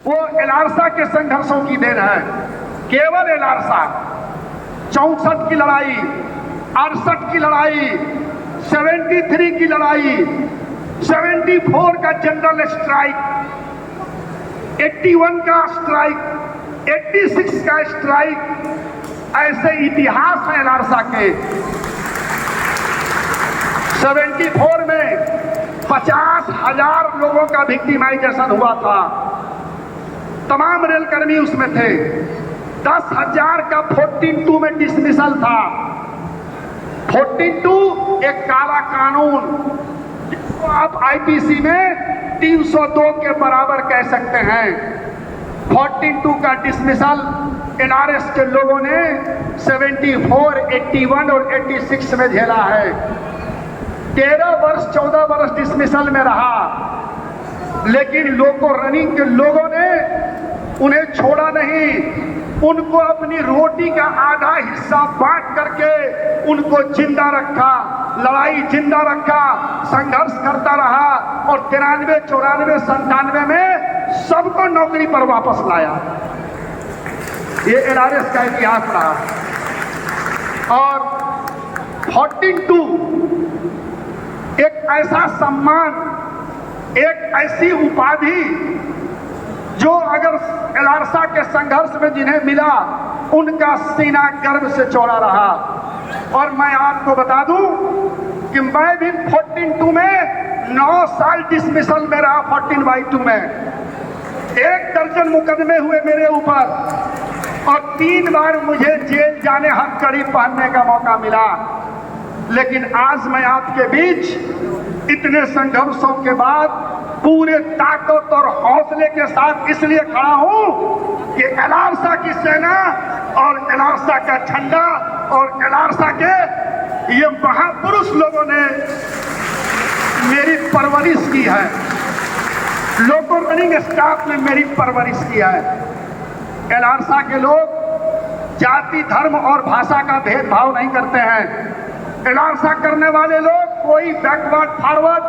वो एलार्सा के संघर्षों की देन है। केवल एलार्सा 64 की लड़ाई, 68 की लड़ाई, 73 की लड़ाई, 74 का जनरल स्ट्राइक, 81 का स्ट्राइक, 86 का स्ट्राइक, ऐसे इतिहास है एलार्सा के। 74 में 50,000 लोगों का विक्टिमाइजेशन हुआ था। तमाम रेलकर्मी उसमें थे। 10,000 का 14-2 में डिसमिसल था। 14-2 एक काला कानून, जिसको आप आईपीसी में 302 के बराबर कह सकते हैं। 14-2 का डिसमिसल एनआरएस के लोगों ने 74, 81 और 86 में झेला है। 13 वर्ष 14 वर्ष डिसमिसल में रहा, लेकिन लोको रनिंग के लोगों ने उन्हें छोड़ा नहीं। उनको अपनी रोटी का आधा हिस्सा बांट करके उनको जिंदा रखा, लड़ाई जिंदा रखा, संघर्ष करता रहा और 93, 94, 97 में सबको नौकरी पर वापस लाया। ये एनआरएस का इतिहास रहा। और 14-2 एक ऐसा सम्मान, एक ऐसी उपाधि जो अगर एलार्सा के संघर्ष में जिन्हें मिला, उनका सीना गर्व से चौड़ा रहा। और मैं आपको बता दूं कि मैं भी 14-2 में 9 साल डिसमिसल में रहा। 14/2 में 1 दर्जन मुकदमे हुए मेरे ऊपर और 3 बार मुझे जेल जाने हथकड़ी पहनने का मौका मिला। लेकिन आज मैं आपके बीच इतने संघर्षों के बाद पूरे ताकत और हौसले के साथ इसलिए खड़ा हूं कि एलार्सा की सेना और एलार्सा का झंडा और एलार्सा के ये महापुरुष लोगों ने मेरी परवरिश की है। लोको रनिंग स्टाफ ने मेरी परवरिश की है। एलार्सा के लोग जाति, धर्म और भाषा का भेदभाव नहीं करते हैं। एलार्सा करने वाले लोग कोई बैकवर्ड फॉरवर्ड,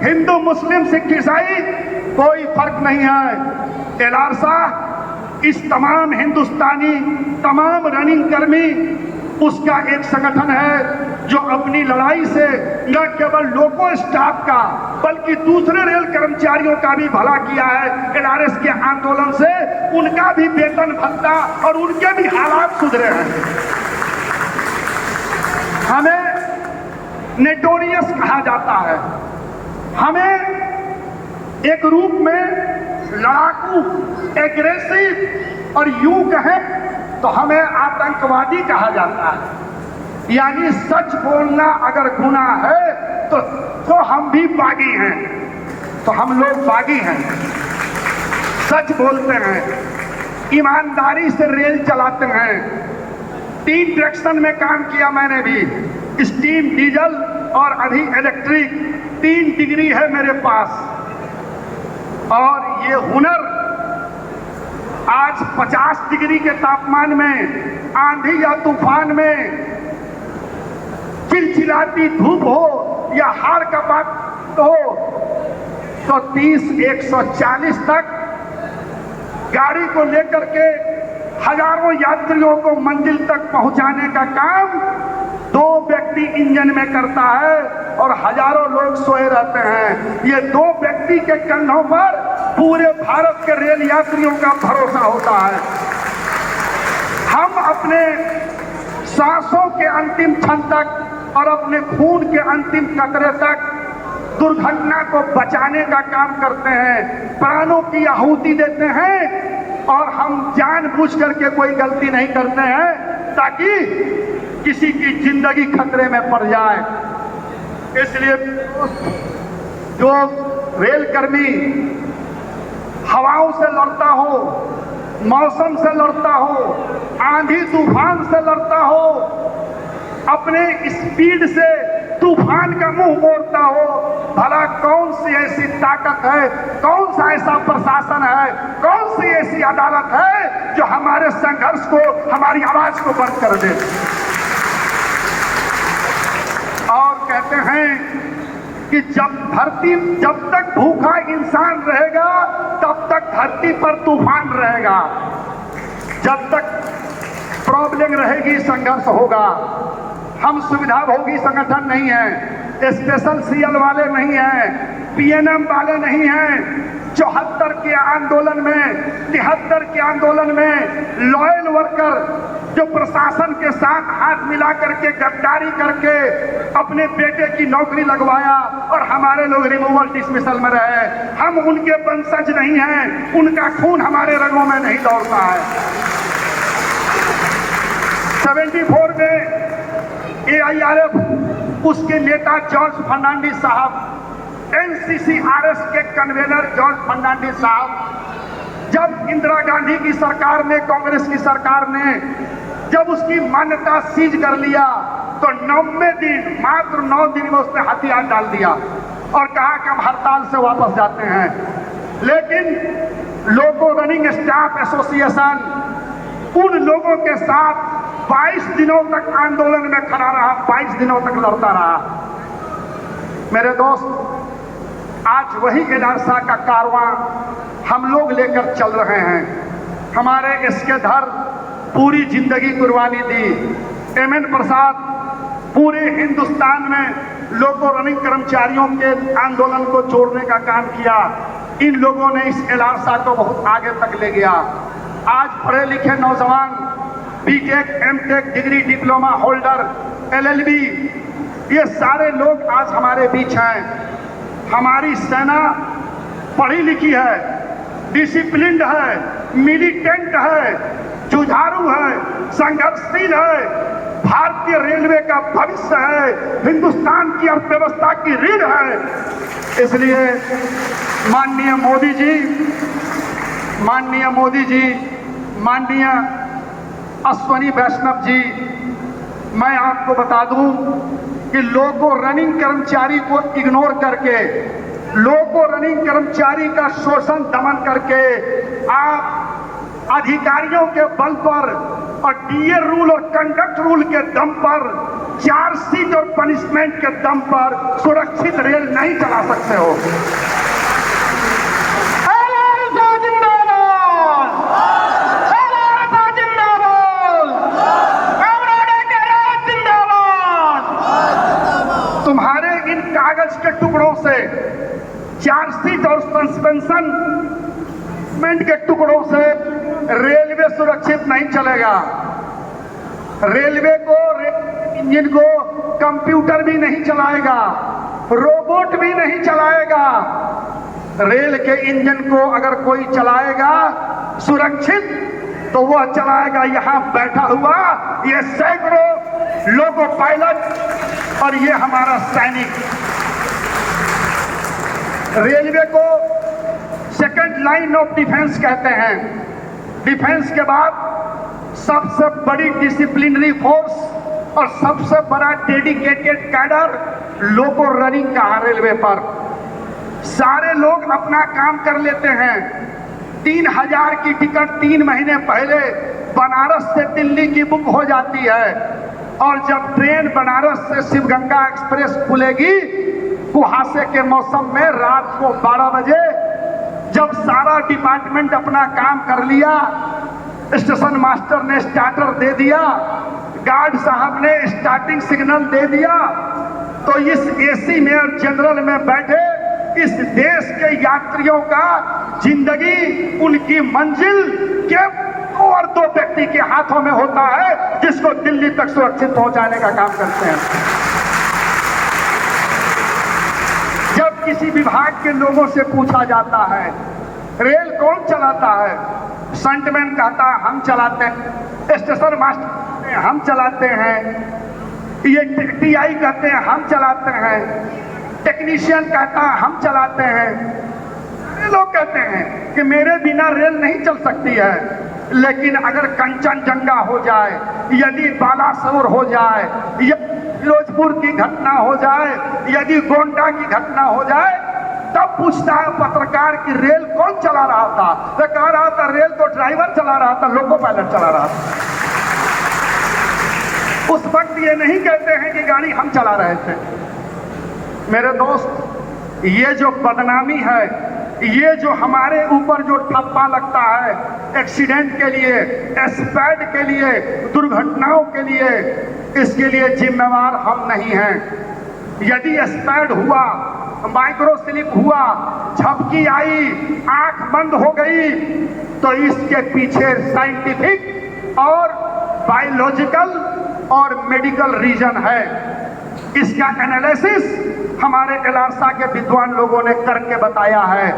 हिंदू मुस्लिम सिख ईसाई कोई फर्क नहीं है। एलार्सा इस तमाम हिंदुस्तानी, तमाम रनिंग कर्मी उसका एक संगठन है जो अपनी लड़ाई से न केवल लोको स्टाफ का बल्कि दूसरे रेल कर्मचारियों का भी भला किया है। एनआरएस के आंदोलन से उनका भी वेतन भत्ता और उनके भी हालात सुधरे हैं। हमें नोटोरियस कहा जाता है, हमें एक रूप में लड़ाकू, एग्रेसिव और यूं कहें तो हमें आतंकवादी कहा जाता है। यानी सच बोलना अगर गुनाह है तो हम भी बागी हैं, तो हम लोग बागी हैं। सच बोलते हैं, ईमानदारी से रेल चलाते हैं। 3 डायरेक्शन में काम किया मैंने भी, स्टीम, डीजल और अभी इलेक्ट्रिक। 3 डिग्री है मेरे पास। और ये हुनर आज 50 डिग्री के तापमान में, आंधी या तूफान में, चिलचिलाती धूप हो या हाड़ का बात हो, तो 30-140 तक गाड़ी को लेकर के हजारों यात्रियों को मंजिल तक पहुंचाने का काम 2 व्यक्ति इंजन में करता है और हजारों लोग सोए रहते हैं। ये 2 व्यक्ति के कंधों पर पूरे भारत के रेल यात्रियों का भरोसा होता है। हम अपने सांसों के अंतिम क्षण तक और अपने खून के अंतिम कतरे तक दुर्घटना को बचाने का काम करते हैं, प्राणों की आहुति देते हैं और हम जानबूझ करके कोई गलती नहीं करते हैं ताकि किसी की जिंदगी खतरे में पड़ जाए। इसलिए जो रेलकर्मी हवाओं से लड़ता हो, मौसम से लड़ता हो, आंधी तूफान से लड़ता हो, अपने स्पीड से तूफान का मुंह मोड़ता हो, भला कौन सी ऐसी ताकत है, कौन सा ऐसा प्रशासन है, कौन सी ऐसी अदालत है जो हमारे संघर्ष को, हमारी आवाज को बंद कर दे। और कहते हैं कि जब तक भूखा इंसान रहेगा तब तक धरती पर तूफान रहेगा। जब तक प्रॉब्लम रहेगी संघर्ष होगा। हम सुविधा भोगी संगठन नहीं है, स्पेशल सीएल वाले नहीं हैं, पीएनएम वाले नहीं हैं। 74 के आंदोलन में, 73 के आंदोलन में लॉयल वर्कर जो प्रशासन के साथ हाथ मिला करके गद्दारी करके अपने बेटे की नौकरी लगवाया और हमारे लोग रिमूवल डिसमिसल में रहे, हम उनके वंशज नहीं हैं, उनका खून हमारे रगों में नहीं दौड़ता है। 74 में AIRF, उसके नेता जॉर्ज फर्नांडिस साहब, NCCRS के कन्वेनर जॉर्ज फर्नांडिस साहब, जब इंदिरा गांधी की सरकार ने, कांग्रेस की सरकार ने जब उसकी मान्यता सीज कर लिया तो 90 दिन, मात्र 9 दिन में उसने हथियार डाल दिया और कहा कि हम हड़ताल से वापस जाते हैं। लेकिन लोको रनिंग स्टाफ एसोसिएशन उन लोगों के साथ 22 दिनों तक आंदोलन में खड़ा रहा, 22 दिनों तक लड़ता रहा। मेरे दोस्त, आज वही एनआरसा का कारवां हम लोग लेकर चल रहे हैं। हमारे इसके धर पूरी जिंदगी कुर्बानी दी। MN प्रसाद पूरे हिंदुस्तान में लोको रनिंग कर्मचारियों के आंदोलन को जोड़ने का काम किया। इन लोगों ने इस एनआरसा को बहुत आगे तक ले गया। आज पढ़े लिखे नौजवान, BTech, MTech degree, diploma holder, LLB, ये सारे लोग आज हमारे बीच हैं। हमारी सेना पढ़ी लिखी है, डिसिप्लिन्ड है, मिलिटेंट है, जुझारू है, संघर्षशील है, भारतीय रेलवे का भविष्य है, हिंदुस्तान की अर्थव्यवस्था की रीढ़ है। इसलिए माननीय मोदी जी, माननीय अश्वनी वैष्णव जी, मैं आपको बता दूं कि लोको रनिंग कर्मचारी को इग्नोर करके, लोको रनिंग कर्मचारी का शोषण दमन करके आप अधिकारियों के बल पर और DA रूल और कंडक्ट रूल के दम पर, चार्जशीट और पनिशमेंट के दम पर सुरक्षित रेल नहीं चला सकते हो। तुम्हारे इन कागज के टुकड़ों से, चार्जशीट और सस्पेंशन के टुकड़ों से रेलवे सुरक्षित नहीं चलेगा। रेलवे को, इंजन को कंप्यूटर भी नहीं चलाएगा, रोबोट भी नहीं चलाएगा। रेल के इंजन को अगर कोई चलाएगा सुरक्षित, तो वह चलाएगा यहां बैठा हुआ ये सैकड़ों लोको पायलट और ये हमारा सैनिक। रेलवे को सेकंड लाइन ऑफ डिफेंस कहते हैं। डिफेंस के बाद सबसे बड़ी डिसिप्लिनरी फोर्स और सबसे बड़ा डेडिकेटेड कैडर लोको रनिंग का है। रेलवे पर सारे लोग अपना काम कर लेते हैं। 3000 की टिकट 3 महीने पहले बनारस से दिल्ली की बुक हो जाती है और जब ट्रेन बनारस से शिवगंगा एक्सप्रेस खुलेगी कुहासे के मौसम में रात को 12 बजे, जब सारा डिपार्टमेंट अपना काम कर लिया, स्टेशन मास्टर ने स्टार्टर दे दिया, गार्ड साहब ने स्टार्टिंग सिग्नल दे दिया, तो इस AC में और जनरल में बैठे इस देश के यात्रियों का जिंदगी, उनकी मंजिल के और 2 व्यक्ति के हाथों में होता है, जिसको दिल्ली तक सुरक्षित पहुंचाने का काम करते हैं। जब किसी विभाग के लोगों से पूछा जाता है रेल कौन चलाता है, संटमैन कहता है हम चलाते हैं, स्टेशन मास्टर हम चलाते हैं, ये TI कहते हैं हम चलाते हैं, टेक्नीशियन कहता है हम चलाते हैं। लोग कहते हैं कि मेरे बिना रेल नहीं चल सकती है, लेकिन अगर कंचनजंगा हो जाए, यदि बालासोर हो जाए, यदि फिरोजपुर की घटना हो जाए, यदि गोंडा की घटना हो जाए, तब पूछता है पत्रकार कि रेल कौन चला रहा था, तो कह रहा था रेल तो ड्राइवर चला रहा था, लोको पायलट चला रहा था। उस वक्त ये नहीं कहते हैं कि गाड़ी हम चला रहे थे। मेरे दोस्त, ये जो बदनामी है, ये जो हमारे ऊपर जो ठप्पा लगता है एक्सीडेंट के लिए, एक्सपैड के लिए, दुर्घटनाओं के लिए, इसके लिए जिम्मेवार हम नहीं हैं। यदि एक्सपैड हुआ, माइक्रो स्लिप हुआ, झपकी आई, आंख बंद हो गई, तो इसके पीछे साइंटिफिक और बायोलॉजिकल और मेडिकल रीजन है। इसका एनालिसिस हमारे एलार्सा के विद्वान लोगों ने करके बताया है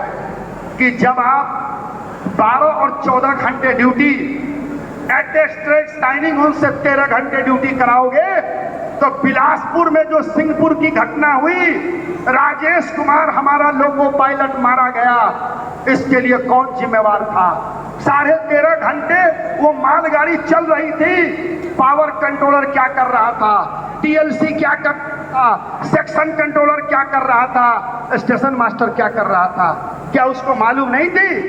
कि जब आप 12 और 14 घंटे duty at a straight signing on से 13 घंटे ड्यूटी कराओगे, तो बिलासपुर में जो सिंहपुर की घटना हुई, राजेश कुमार हमारा लोको पायलट मारा गया, इसके लिए कौन जिम्मेवार था? 13.5 घंटे वो मालगाड़ी चल रही थी, पावर कंट्रोलर क्या कर रहा था, टीएलसी क्या कर रहा था, सेक्शन कंट्रोलर क्या कर रहा था, स्टेशन मास्टर क्या कर रहा था? क्या उसको मालूम नहीं थी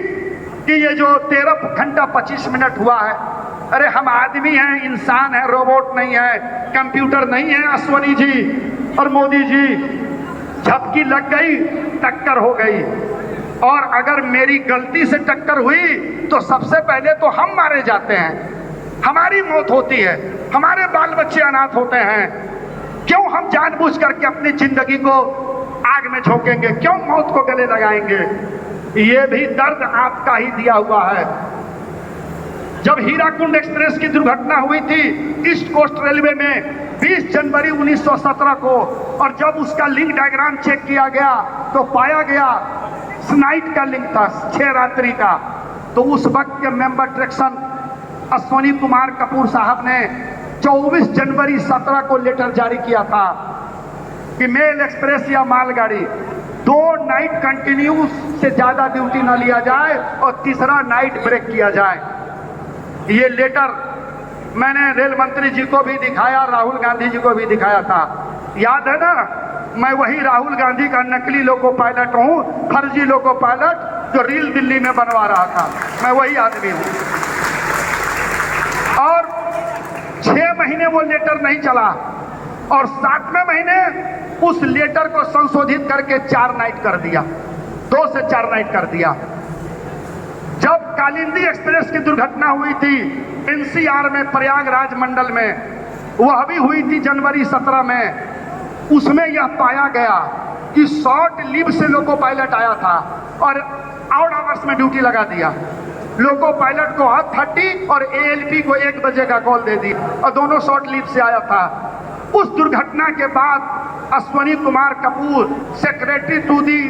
कि ये जो 13 घंटा 25 मिनट हुआ है, अरे हम आदमी हैं, इंसान है, रोबोट नहीं है, कंप्यूटर नहीं है अश्वनी जी और मोदी जी। झपकी लग गई, टक्कर हो गई, और अगर मेरी गलती से टक्कर हुई तो सबसे पहले तो हम मारे जाते हैं, हमारी मौत होती है, हमारे बाल बच्चे अनाथ होते हैं। क्यों हम जानबूझ करके अपनी जिंदगी को आग में झोंकेंगे? क्यों मौत को गले लगाएंगे? ये भी दर्द आपका ही दिया हुआ है। जब हीराकुंड एक्सप्रेस की दुर्घटना हुई थी ईस्ट कोस्ट रेलवे में 20 जनवरी 1917 को, और जब उसका लिंक डायग्राम चेक किया गया तो पाया गया नाइट का लिंक था, 6 रात्रि का। तो उस वक्त के मेंबर डायरेक्शन अश्वनी कुमार कपूर साहब ने 24 जनवरी 17 को लेटर जारी किया था कि मेल एक्सप्रेस या मालगाड़ी 2 नाइट कंटिन्यूस से ज्यादा ड्यूटी न लिया जाए और तीसरा नाइट ब्रेक किया जाए। ये लेटर मैंने रेल मंत्री जी को भी दिखाया, राहुल गांधी जी को भी दिखाया था। याद है ना, मैं वही राहुल गांधी का नकली लोको पायलट हूँ, फर्जी लोको पायलट जो रील दिल्ली में बनवा रहा था, मैं वही आदमी हूँ। और 6 महीने वो लेटर नहीं चला, और 7वें महीने उस लेटर को संशोधित करके 4 नाइट कर दिया, 2 से 4 नाइट कर दिया। जब कालिंदी एक्सप्रेस की दुर्घटना हुई थी एनसीआर में, प्रयागराज मंडल में, वह भी हुई थी जनवरी 17 में, उसमें यह पाया गया कि शॉर्ट लीव से लोको पायलट आया था और आउट आवर्स में ड्यूटी लगा दिया। लोको पायलट को 30 और एएलपी को 1 बजे का कॉल दे दी, और दोनों शॉर्ट लीव से आया था। उस दुर्घटना के बाद Ashwani Kumar Kapoor, secretary to the